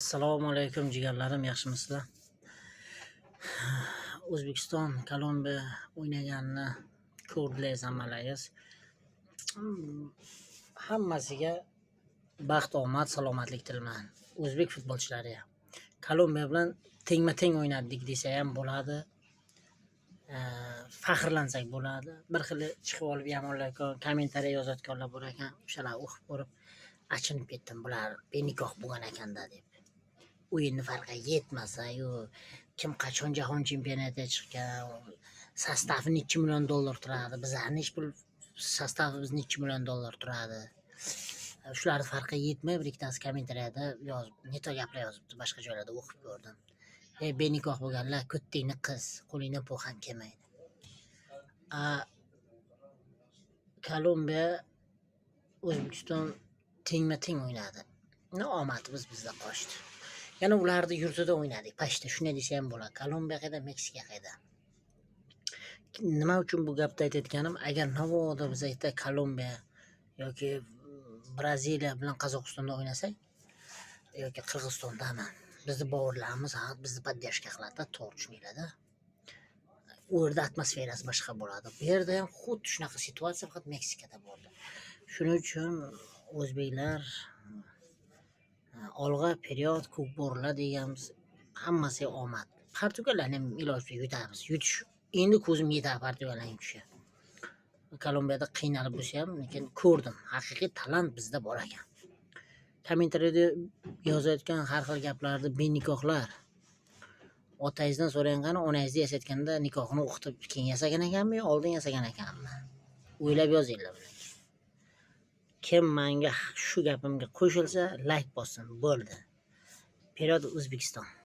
Assalomu alaykum jigarlarim, yaxshimisizlar? O'zbekiston Kolumbiya o'ynaganini ko'rdingiz hammangiz. Hammasiga baxt, omad, salomatlik tilayman. O'zbek futbolchilariga. Kolumbiya bilan tengma-teng o'ynadik desa ham bo'ladi. Faxrlansak bo'ladi. Bir xil chiqib olib yomonlar kommentariy yozayotganlar bor ekan. O'shalar o'qib ko'rib achinib ketdim. Bular benikoh bo'lgan ekanda deb. O'yinni farqi yetmasa-yu, kim qachon jahon chempionatiga chiqqan, sostavi necha million dollar turadi, bizlarning hech bir sostavimiz necha million dollar turadi. Shular farqi yetmay bir ikkitasi kommentariyada yozib, neto gaplar yozibdi, boshqa joylarda o'qib ko'rdim. Benikoh bo'lganlar, ko'ttingni qiz, qo'lingdan po'xan kelmaydi. Kolumbiya O'zbekiston tengma-teng o'ynadi. Omadimiz bizda qochdi. Yana ularni yurtida o'ynadik. Pashta shunday desa ham bo'ladi. Kolumbiya qayda, Meksika qayda. Nima uchun bu gapni aytayotganim, agar navoda biz aytda Kolumbiya yoki Braziliya bilan Qozog'istonda o'ynasak yoki Qirg'izistondami, bizni bovurlarimiz bizni podдержка qiladi, to'g'ri tushuninglar-da. U yerda atmosferasi boshqa bo'ladi. Bu yerda ham xuddi shunaqa situatsiya faqat Meksikada bo'ldi. Shuning uchun o'zbeklar olg'a period ko'k bo'rlar deganmiz, hammasiga omad. Portugaliyani ham ilojsiz yutamiz. Yutish endi ko'zim yetadi Portugaliyaga yutishga. Kolumbiyada qiynalib bo'lsa ham, lekin ko'rdim, haqiqiy talant bizda bor ekan. Kommentariyada yozayotgan har xil gaplarni benikohlar. Otangizdan so'rang qani, onangizni yasatganda nikohini o'qitib keyin yasagan ekanmi, oldin yasagan ekanmi? O'ylab yozinglar. Kim menga shu gapimga qo'shilsa, like bossin, bo'ldi. Period O'zbekiston.